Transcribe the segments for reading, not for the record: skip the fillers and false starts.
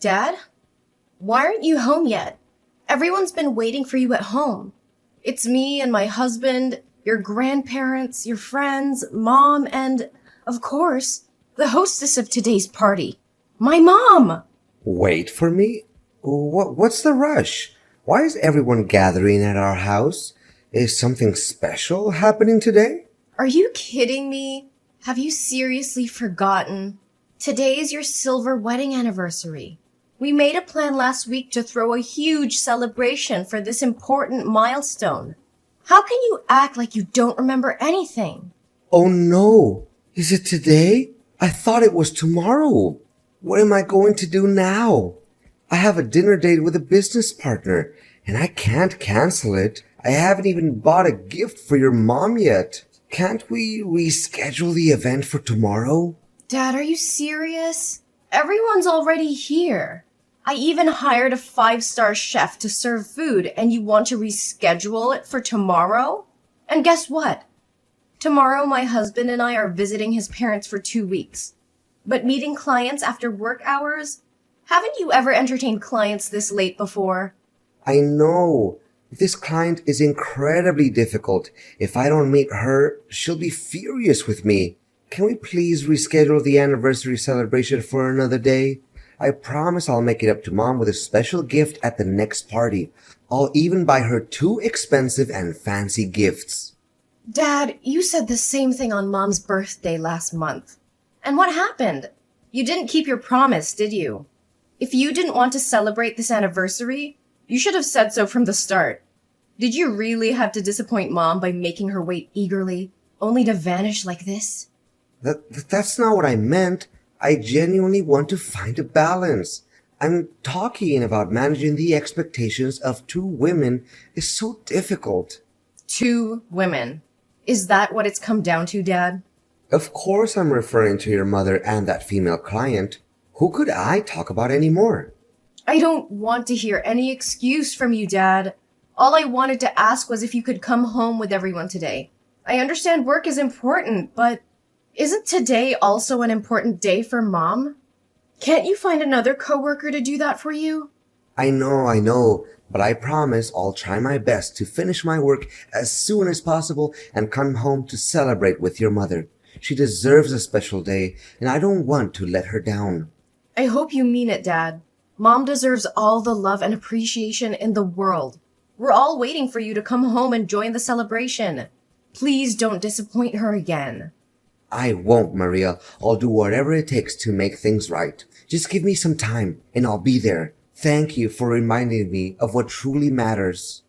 Dad? Why aren't you home yet? Everyone's been waiting for you at home. It's me and my husband, your grandparents, your friends, Mom, and, of course, the hostess of today's party, my mom! Wait for me? What's the rush? Why is everyone gathering at our house? Is something special happening today? Are you kidding me? Have you seriously forgotten? Today is your silver wedding anniversary. We made a plan last week to throw a huge celebration for this important milestone. How can you act like you don't remember anything? Oh no! Is it today? I thought it was tomorrow. What am I going to do now? I have a dinner date with a business partner, and I can't cancel it. I haven't even bought a gift for your mom yet. Can't we reschedule the event for tomorrow? Dad, are you serious? Everyone's already here. I even hired a 5-star chef to serve food, and you want to reschedule it for tomorrow? And guess what? Tomorrow my husband and I are visiting his parents for 2 weeks. But meeting clients after work hours? Haven't you ever entertained clients this late before? I know. This client is incredibly difficult. If I don't meet her, she'll be furious with me. Can we please reschedule the anniversary celebration for another day? I promise I'll make it up to Mom with a special gift at the next party. I'll even buy her 2 expensive and fancy gifts. Dad, you said the same thing on Mom's birthday last month. And what happened? You didn't keep your promise, did you? If you didn't want to celebrate this anniversary, you should have said so from the start. Did you really have to disappoint Mom by making her wait eagerly, only to vanish like this? That's not what I meant. I genuinely want to find a balance. I'm talking about managing the expectations of 2 women is so difficult. 2 women. Is that what it's come down to, Dad? Of course I'm referring to your mother and that female client. Who could I talk about anymore? I don't want to hear any excuse from you, Dad. All I wanted to ask was if you could come home with everyone today. I understand work is important, but isn't today also an important day for Mom? Can't you find another coworker to do that for you? I know, but I promise I'll try my best to finish my work as soon as possible and come home to celebrate with your mother. She deserves a special day, and I don't want to let her down. I hope you mean it, Dad. Mom deserves all the love and appreciation in the world. We're all waiting for you to come home and join the celebration. Please don't disappoint her again. I won't, Maria. I'll do whatever it takes to make things right. Just give me some time, and I'll be there. Thank you for reminding me of what truly matters.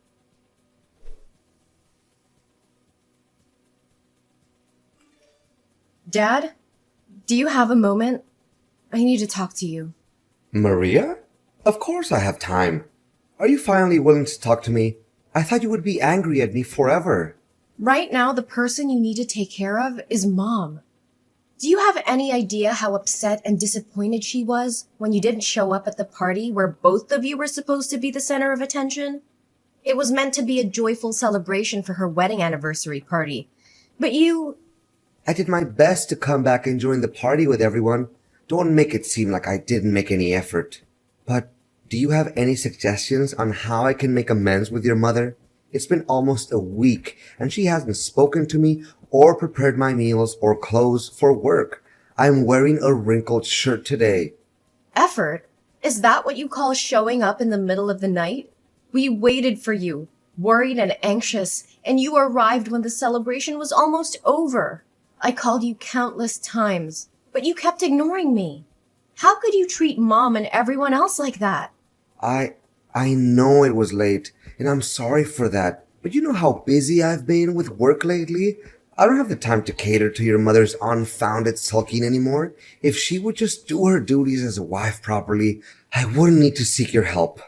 Dad, do you have a moment? I need to talk to you. Maria? Of course I have time. Are you finally willing to talk to me? I thought you would be angry at me forever. Right now, the person you need to take care of is Mom. Do you have any idea how upset and disappointed she was when you didn't show up at the party where both of you were supposed to be the center of attention? It was meant to be a joyful celebration for her wedding anniversary party. But you... I did my best to come back and join the party with everyone. Don't make it seem like I didn't make any effort. But do you have any suggestions on how I can make amends with your mother? It's been almost a week, and she hasn't spoken to me or prepared my meals or clothes for work. I'm wearing a wrinkled shirt today. Effort? Is that what you call showing up in the middle of the night? We waited for you, worried and anxious, and you arrived when the celebration was almost over. I called you countless times, but you kept ignoring me. How could you treat Mom and everyone else like that? I know it was late, and I'm sorry for that. But you know how busy I've been with work lately? I don't have the time to cater to your mother's unfounded sulking anymore. If she would just do her duties as a wife properly, I wouldn't need to seek your help.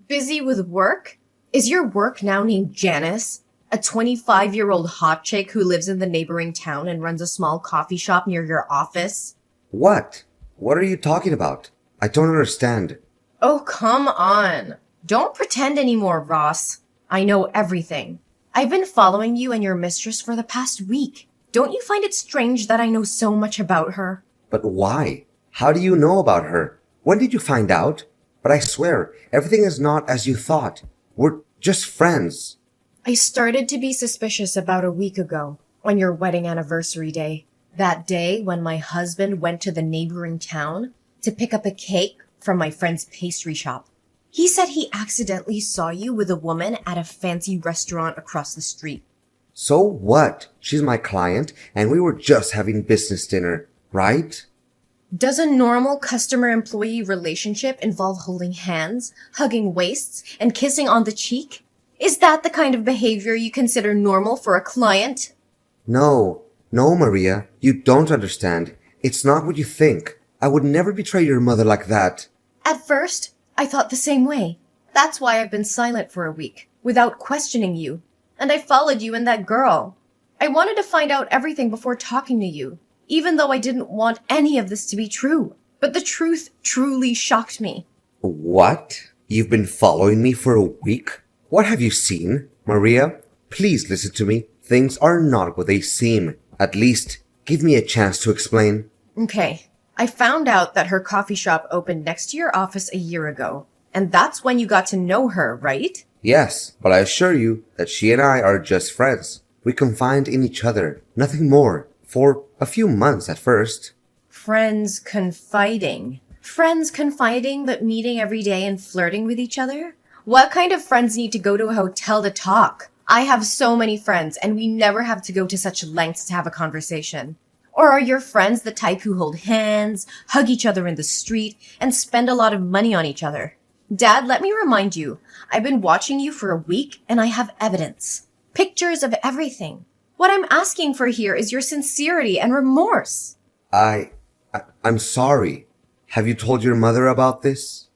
Busy with work? Is your work now named Janice? A 25-year-old hot chick who lives in the neighboring town and runs a small coffee shop near your office? What? What are you talking about? I don't understand. Oh, come on. Don't pretend anymore, Ross. I know everything. I've been following you and your mistress for the past week. Don't you find it strange that I know so much about her? But why? How do you know about her? When did you find out? But I swear, everything is not as you thought. We're just friends. I started to be suspicious about a week ago, on your wedding anniversary day. That day when my husband went to the neighboring town to pick up a cake from my friend's pastry shop. He said he accidentally saw you with a woman at a fancy restaurant across the street. So what? She's my client, and we were just having business dinner, right? Does a normal customer-employee relationship involve holding hands, hugging waists, and kissing on the cheek? Is that the kind of behavior you consider normal for a client? No, Maria, you don't understand. It's not what you think. I would never betray your mother like that. At first, I thought the same way. That's why I've been silent for a week, without questioning you. And I followed you and that girl. I wanted to find out everything before talking to you, even though I didn't want any of this to be true. But the truth truly shocked me. What? You've been following me for a week? What have you seen? Maria, please listen to me. Things are not what they seem. At least, give me a chance to explain. Okay. I found out that her coffee shop opened next to your office a year ago. And that's when you got to know her, right? Yes, but I assure you that she and I are just friends. We confide in each other, nothing more, for a few months at first. Friends confiding. Friends confiding but meeting every day and flirting with each other? What kind of friends need to go to a hotel to talk? I have so many friends and we never have to go to such lengths to have a conversation. Or are your friends the type who hold hands, hug each other in the street, and spend a lot of money on each other? Dad, let me remind you, I've been watching you for a week and I have evidence. Pictures of everything. What I'm asking for here is your sincerity and remorse. I'm sorry. Have you told your mother about this?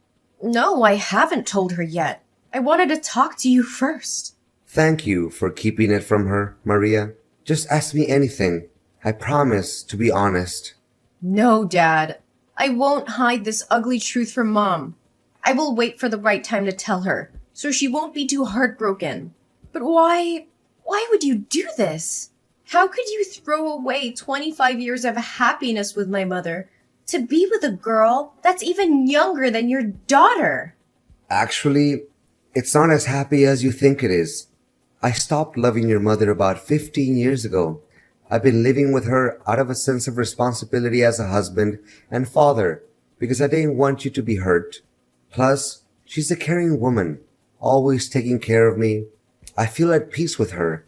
No, I haven't told her yet. I wanted to talk to you first. Thank you for keeping it from her, Maria. Just ask me anything. I promise to be honest. No, Dad. I won't hide this ugly truth from Mom. I will wait for the right time to tell her, so she won't be too heartbroken. But why would you do this? How could you throw away 25 years of happiness with my mother to be with a girl that's even younger than your daughter? Actually, it's not as happy as you think it is. I stopped loving your mother about 15 years ago. I've been living with her out of a sense of responsibility as a husband and father because I didn't want you to be hurt. Plus, she's a caring woman, always taking care of me. I feel at peace with her.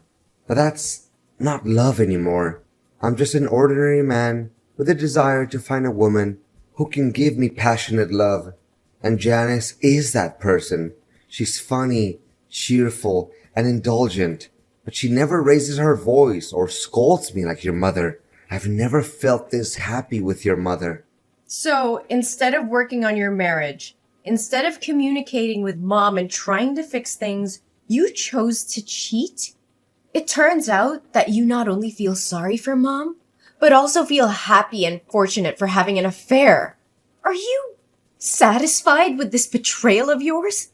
But that's not love anymore. I'm just an ordinary man with a desire to find a woman who can give me passionate love. And Janice is that person. She's funny, cheerful, and indulgent. But she never raises her voice or scolds me like your mother. I've never felt this happy with your mother. So, instead of working on your marriage, instead of communicating with Mom and trying to fix things, you chose to cheat? It turns out that you not only feel sorry for Mom, but also feel happy and fortunate for having an affair. Are you satisfied with this betrayal of yours?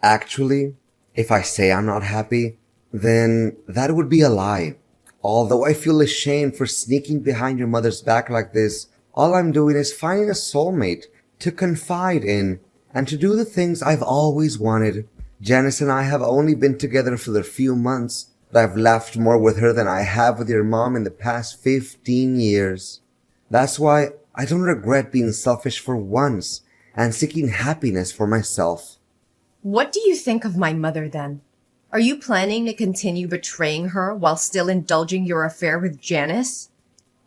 Actually, if I say I'm not happy, then that would be a lie. Although I feel ashamed for sneaking behind your mother's back like this, all I'm doing is finding a soulmate to confide in and to do the things I've always wanted. Janice and I have only been together for a few months, but I've laughed more with her than I have with your mom in the past 15 years. That's why I don't regret being selfish for once and seeking happiness for myself. What do you think of my mother then? Are you planning to continue betraying her while still indulging your affair with Janice?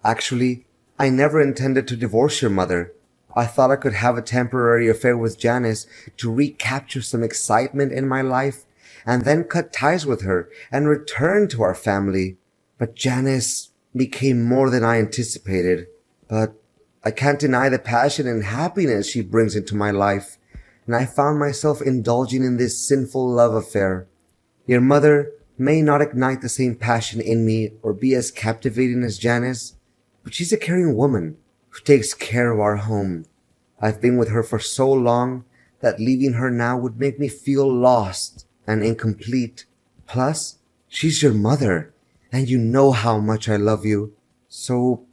Actually, I never intended to divorce your mother. I thought I could have a temporary affair with Janice to recapture some excitement in my life and then cut ties with her and return to our family. But Janice became more than I anticipated. But I can't deny the passion and happiness she brings into my life, and I found myself indulging in this sinful love affair. Your mother may not ignite the same passion in me or be as captivating as Janice, but she's a caring woman who takes care of our home. I've been with her for so long that leaving her now would make me feel lost and incomplete. Plus, she's your mother, and you know how much I love you. So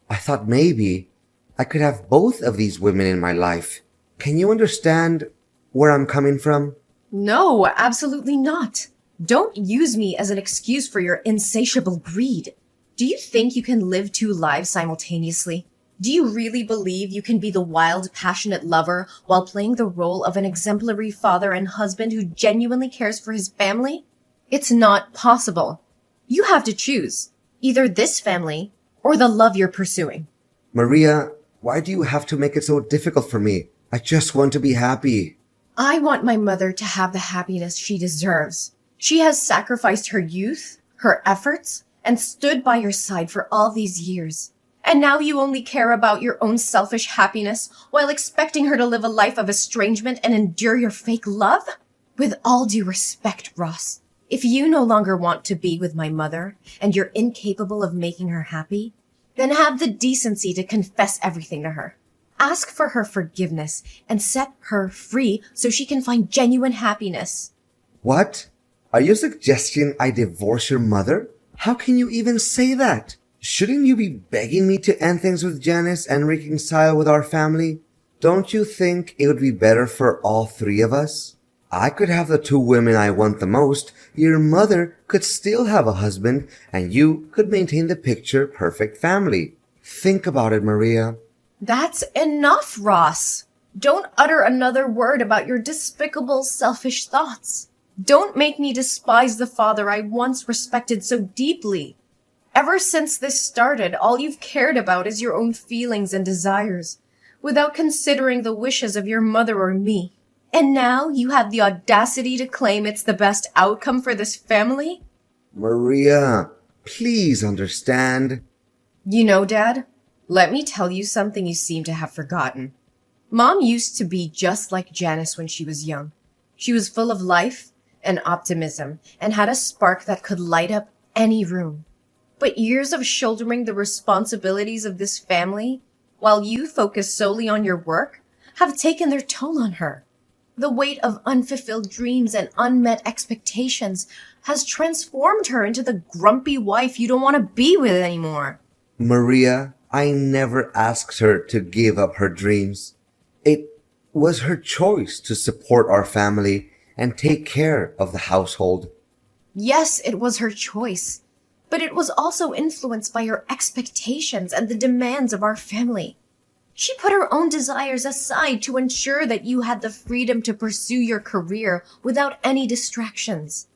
I thought maybe I could have both of these women in my life. Can you understand where I'm coming from? No, absolutely not. Don't use me as an excuse for your insatiable greed. Do you think you can live two lives simultaneously? Do you really believe you can be the wild, passionate lover while playing the role of an exemplary father and husband who genuinely cares for his family? It's not possible. You have to choose either this family or the love you're pursuing. Maria, why do you have to make it so difficult for me? I just want to be happy. I want my mother to have the happiness she deserves. She has sacrificed her youth, her efforts, and stood by your side for all these years. And now you only care about your own selfish happiness while expecting her to live a life of estrangement and endure your fake love? With all due respect, Ross, if you no longer want to be with my mother and you're incapable of making her happy, then have the decency to confess everything to her. Ask for her forgiveness and set her free so she can find genuine happiness. What? Are you suggesting I divorce your mother? How can you even say that? Shouldn't you be begging me to end things with Janice and reconcile with our family? Don't you think it would be better for all three of us? I could have the two women I want the most, your mother could still have a husband, and you could maintain the picture perfect family. Think about it, Maria. That's enough, Ross. Don't utter another word about your despicable, selfish thoughts. Don't make me despise the father I once respected so deeply. Ever since this started, all you've cared about is your own feelings and desires, without considering the wishes of your mother or me. And now you have the audacity to claim it's the best outcome for this family? Maria, please understand. You know, Dad, let me tell you something you seem to have forgotten. Mom used to be just like Janice when she was young. She was full of life and optimism and had a spark that could light up any room. But years of shouldering the responsibilities of this family, while you focus solely on your work, have taken their toll on her. The weight of unfulfilled dreams and unmet expectations has transformed her into the grumpy wife you don't want to be with anymore. Maria, I never asked her to give up her dreams. It was her choice to support our family and take care of the household. Yes, it was her choice, but it was also influenced by her expectations and the demands of our family. She put her own desires aside to ensure that you had the freedom to pursue your career without any distractions.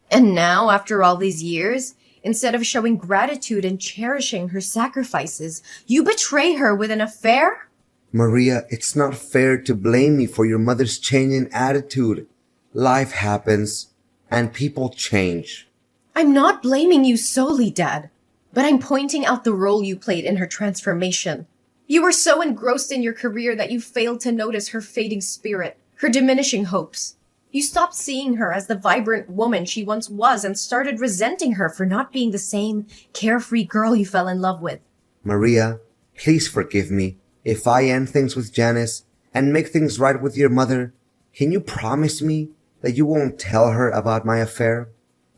And now, after all these years, instead of showing gratitude and cherishing her sacrifices, you betray her with an affair? Maria, it's not fair to blame me for your mother's change in attitude. Life happens, and people change. I'm not blaming you solely, Dad, but I'm pointing out the role you played in her transformation. You were so engrossed in your career that you failed to notice her fading spirit, her diminishing hopes. You stopped seeing her as the vibrant woman she once was and started resenting her for not being the same carefree girl you fell in love with. Maria, please forgive me. If I end things with Janice and make things right with your mother, can you promise me that you won't tell her about my affair?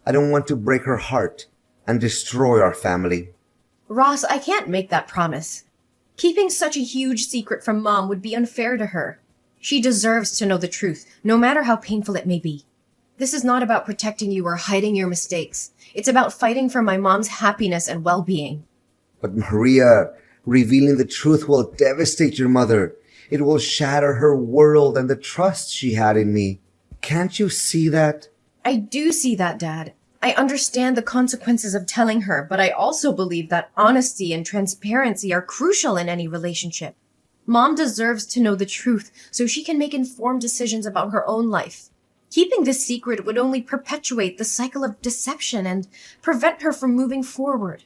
I don't want to break her heart and destroy our family. Ross, I can't make that promise. Keeping such a huge secret from Mom would be unfair to her. She deserves to know the truth, no matter how painful it may be. This is not about protecting you or hiding your mistakes. It's about fighting for my mom's happiness and well-being. But Maria, revealing the truth will devastate your mother. It will shatter her world and the trust she had in me. Can't you see that? I do see that, Dad. I understand the consequences of telling her, but I also believe that honesty and transparency are crucial in any relationship. Mom deserves to know the truth so she can make informed decisions about her own life. Keeping this secret would only perpetuate the cycle of deception and prevent her from moving forward.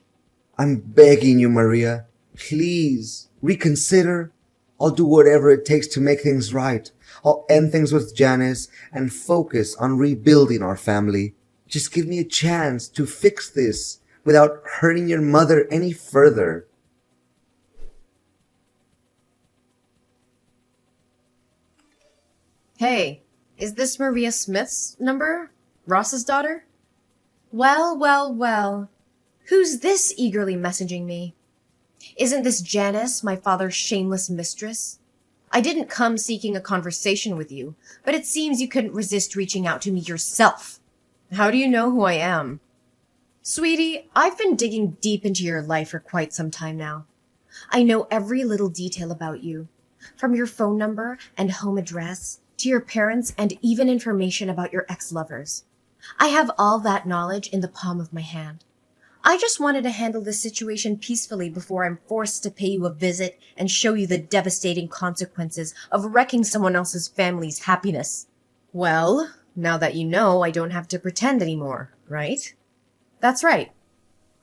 I'm begging you, Maria. Please, reconsider. I'll do whatever it takes to make things right. I'll end things with Janice and focus on rebuilding our family. Just give me a chance to fix this without hurting your mother any further. Hey, is this Maria Smith's number? Ross's daughter? Well. Who's this eagerly messaging me? Isn't this Janice, my father's shameless mistress? I didn't come seeking a conversation with you, but it seems you couldn't resist reaching out to me yourself. How do you know who I am? Sweetie, I've been digging deep into your life for quite some time now. I know every little detail about you, from your phone number and home address to your parents and even information about your ex-lovers. I have all that knowledge in the palm of my hand. I just wanted to handle this situation peacefully before I'm forced to pay you a visit and show you the devastating consequences of wrecking someone else's family's happiness. Well, now that you know, I don't have to pretend anymore, right? That's right.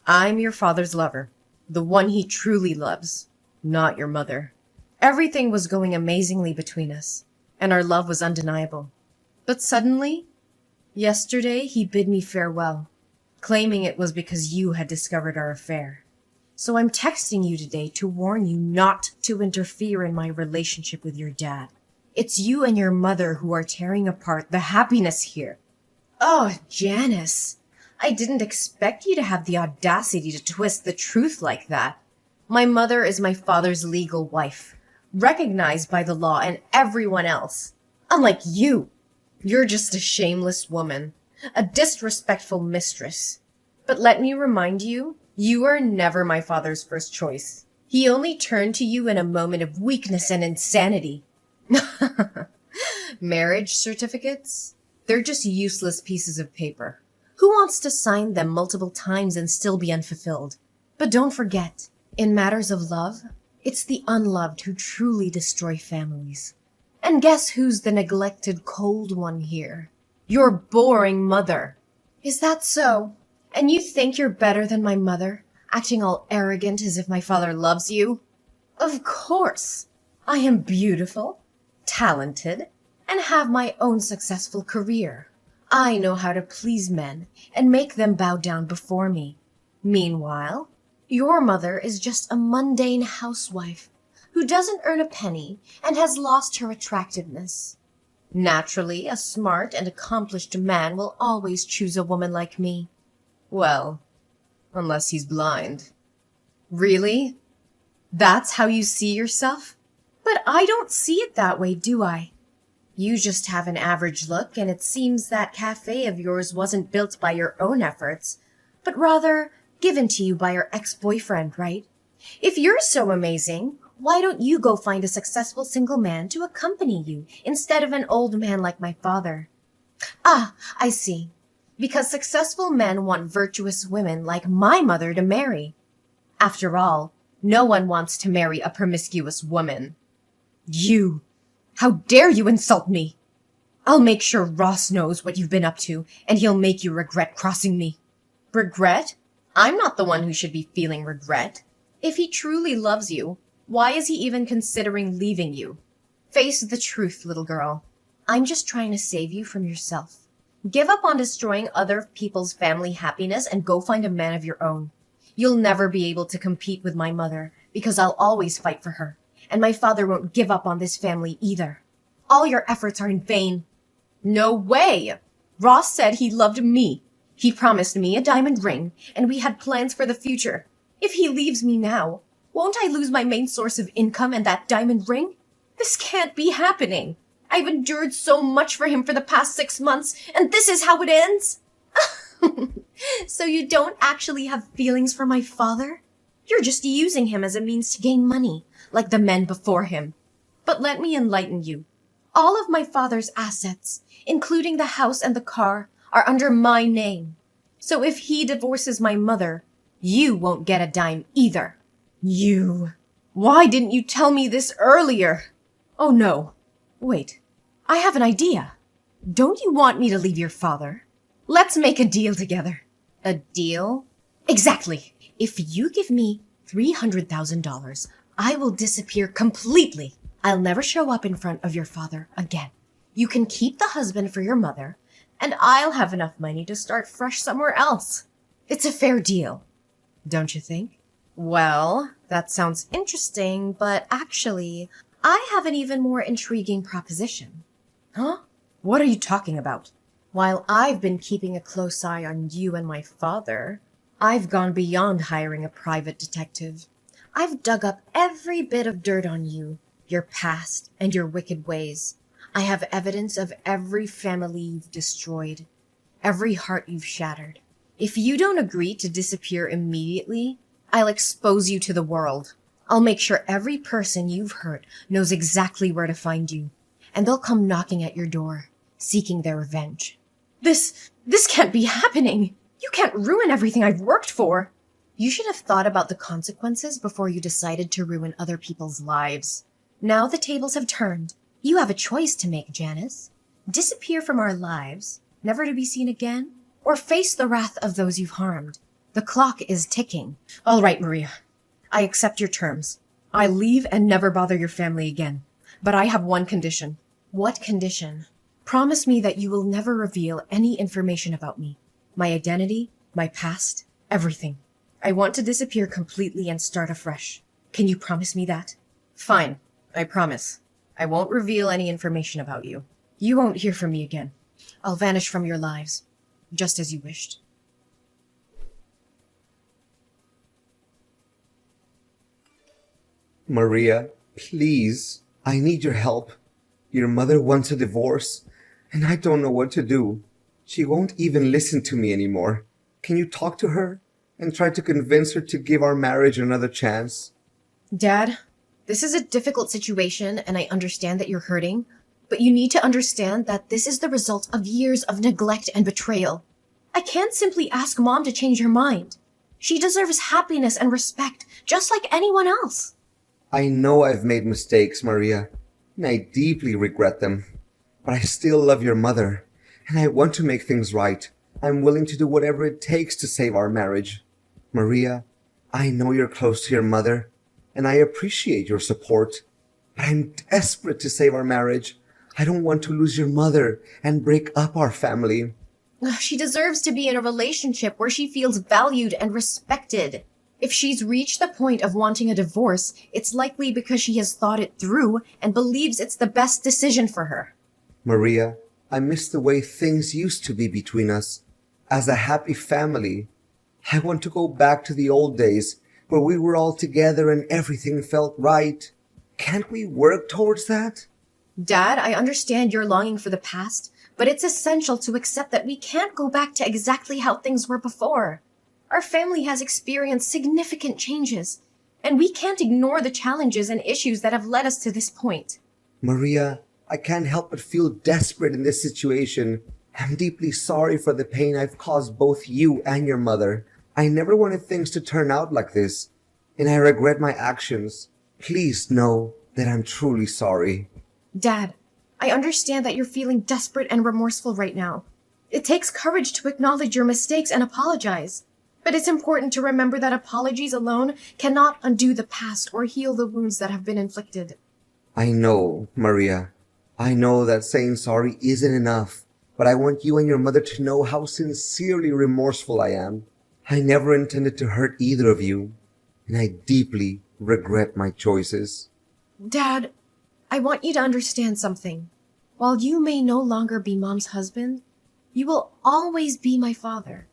I'm your father's lover, the one he truly loves, not your mother. Everything was going amazingly between us, and our love was undeniable. But suddenly, yesterday he bid me farewell, claiming it was because you had discovered our affair. So I'm texting you today to warn you not to interfere in my relationship with your dad. It's you and your mother who are tearing apart the happiness here. Oh, Janice, I didn't expect you to have the audacity to twist the truth like that. My mother is my father's legal wife, recognized by the law and everyone else. Unlike you, you're just a shameless woman, a disrespectful mistress. But let me remind you, you were never my father's first choice. He only turned to you in a moment of weakness and insanity. Marriage certificates? They're just useless pieces of paper. Who wants to sign them multiple times and still be unfulfilled? But don't forget, in matters of love, it's the unloved who truly destroy families. And guess who's the neglected cold one here? Your boring mother. Is that so? And you think you're better than my mother, acting all arrogant as if my father loves you? Of course. I am beautiful, talented, and have my own successful career. I know how to please men and make them bow down before me. Meanwhile, your mother is just a mundane housewife who doesn't earn a penny and has lost her attractiveness. Naturally, a smart and accomplished man will always choose a woman like me. Well, unless he's blind. Really? That's how you see yourself? But I don't see it that way, do I? You just have an average look, and it seems that cafe of yours wasn't built by your own efforts, but rather given to you by your ex-boyfriend, right? If you're so amazing, why don't you go find a successful single man to accompany you instead of an old man like my father? Ah, I see. Because successful men want virtuous women like my mother to marry. After all, no one wants to marry a promiscuous woman. You! How dare you insult me? I'll make sure Ross knows what you've been up to, and he'll make you regret crossing me. Regret? I'm not the one who should be feeling regret. If he truly loves you, why is he even considering leaving you? Face the truth, little girl. I'm just trying to save you from yourself. Give up on destroying other people's family happiness and go find a man of your own. You'll never be able to compete with my mother because I'll always fight for her. And my father won't give up on this family either. All your efforts are in vain. No way! Ross said he loved me. He promised me a diamond ring, and we had plans for the future. If he leaves me now, won't I lose my main source of income and that diamond ring? This can't be happening. I've endured so much for him for the past 6 months, and this is how it ends? So you don't actually have feelings for my father? You're just using him as a means to gain money, like the men before him. But let me enlighten you. All of my father's assets, including the house and the car, are under my name. So if he divorces my mother, you won't get a dime either. You! Why didn't you tell me this earlier? Oh no. Wait. I have an idea. Don't you want me to leave your father? Let's make a deal together. A deal? Exactly. If you give me $300,000, I will disappear completely. I'll never show up in front of your father again. You can keep the husband for your mother, and I'll have enough money to start fresh somewhere else. It's a fair deal, don't you think? Well, that sounds interesting, but actually, I have an even more intriguing proposition. Huh? What are you talking about? While I've been keeping a close eye on you and my father, I've gone beyond hiring a private detective. I've dug up every bit of dirt on you, your past, and your wicked ways. I have evidence of every family you've destroyed, every heart you've shattered. If you don't agree to disappear immediately, I'll expose you to the world. I'll make sure every person you've hurt knows exactly where to find you, and they'll come knocking at your door, seeking their revenge. This can't be happening. You can't ruin everything I've worked for. You should have thought about the consequences before you decided to ruin other people's lives. Now the tables have turned. You have a choice to make, Janice. Disappear from our lives, never to be seen again, or face the wrath of those you've harmed. The clock is ticking. All right, Maria. I accept your terms. I leave and never bother your family again. But I have one condition. What condition? Promise me that you will never reveal any information about me. My identity, my past, everything. I want to disappear completely and start afresh. Can you promise me that? Fine. I promise. I won't reveal any information about you. You won't hear from me again. I'll vanish from your lives, just as you wished. Maria, please, I need your help. Your mother wants a divorce, and I don't know what to do. She won't even listen to me anymore. Can you talk to her and try to convince her to give our marriage another chance? Dad, this is a difficult situation, and I understand that you're hurting, but you need to understand that this is the result of years of neglect and betrayal. I can't simply ask Mom to change her mind. She deserves happiness and respect, just like anyone else. I know I've made mistakes, Maria, and I deeply regret them. But I still love your mother, and I want to make things right. I'm willing to do whatever it takes to save our marriage. Maria, I know you're close to your mother, and I appreciate your support. But I'm desperate to save our marriage. I don't want to lose your mother and break up our family. She deserves to be in a relationship where she feels valued and respected. If she's reached the point of wanting a divorce, it's likely because she has thought it through and believes it's the best decision for her. Maria, I miss the way things used to be between us. As a happy family, I want to go back to the old days where we were all together and everything felt right. Can't we work towards that? Dad, I understand you're longing for the past, but it's essential to accept that we can't go back to exactly how things were before. Our family has experienced significant changes, and we can't ignore the challenges and issues that have led us to this point. Maria, I can't help but feel desperate in this situation. I'm deeply sorry for the pain I've caused both you and your mother. I never wanted things to turn out like this, and I regret my actions. Please know that I'm truly sorry. Dad, I understand that you're feeling desperate and remorseful right now. It takes courage to acknowledge your mistakes and apologize. But it's important to remember that apologies alone cannot undo the past or heal the wounds that have been inflicted. I know, Maria. I know that saying sorry isn't enough, but I want you and your mother to know how sincerely remorseful I am. I never intended to hurt either of you, and I deeply regret my choices. Dad, I want you to understand something. While you may no longer be Mom's husband, you will always be my father.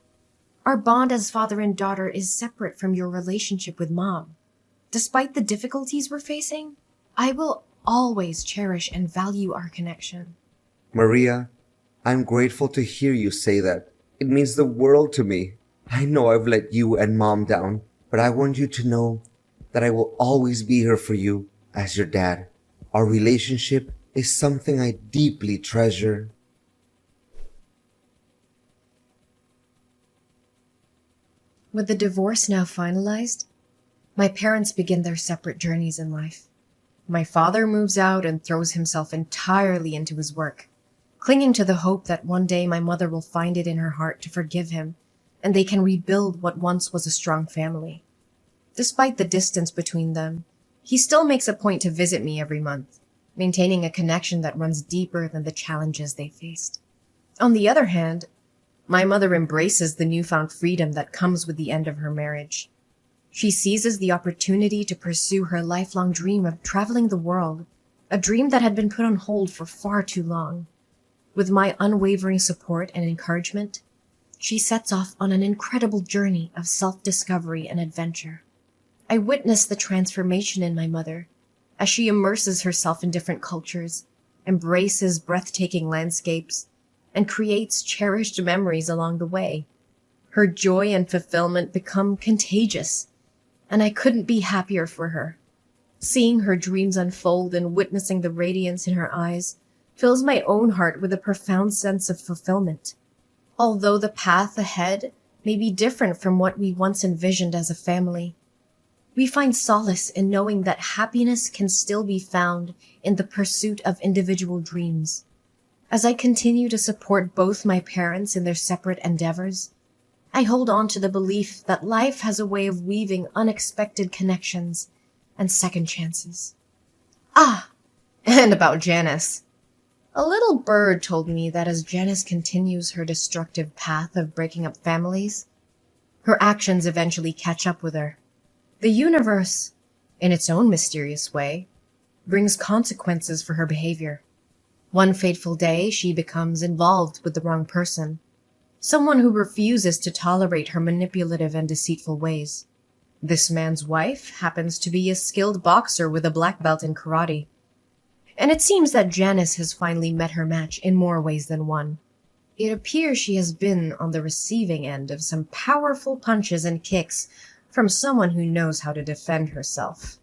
Our bond as father and daughter is separate from your relationship with Mom. Despite the difficulties we're facing, I will always cherish and value our connection. Maria, I'm grateful to hear you say that. It means the world to me. I know I've let you and Mom down, but I want you to know that I will always be here for you as your dad. Our relationship is something I deeply treasure. With the divorce now finalized, my parents begin their separate journeys in life. My father moves out and throws himself entirely into his work, clinging to the hope that one day my mother will find it in her heart to forgive him and they can rebuild what once was a strong family. Despite the distance between them, he still makes a point to visit me every month, maintaining a connection that runs deeper than the challenges they faced. On the other hand, my mother embraces the newfound freedom that comes with the end of her marriage. She seizes the opportunity to pursue her lifelong dream of traveling the world, a dream that had been put on hold for far too long. With my unwavering support and encouragement, she sets off on an incredible journey of self-discovery and adventure. I witnessed the transformation in my mother as she immerses herself in different cultures, embraces breathtaking landscapes, and creates cherished memories along the way. Her joy and fulfillment become contagious, and I couldn't be happier for her. Seeing her dreams unfold and witnessing the radiance in her eyes fills my own heart with a profound sense of fulfillment. Although the path ahead may be different from what we once envisioned as a family, we find solace in knowing that happiness can still be found in the pursuit of individual dreams. As I continue to support both my parents in their separate endeavors, I hold on to the belief that life has a way of weaving unexpected connections and second chances. And about Janice. A little bird told me that as Janice continues her destructive path of breaking up families, her actions eventually catch up with her. The universe, in its own mysterious way, brings consequences for her behavior. One fateful day, she becomes involved with the wrong person, someone who refuses to tolerate her manipulative and deceitful ways. This man's wife happens to be a skilled boxer with a black belt in karate. And it seems that Janice has finally met her match in more ways than one. It appears she has been on the receiving end of some powerful punches and kicks from someone who knows how to defend herself.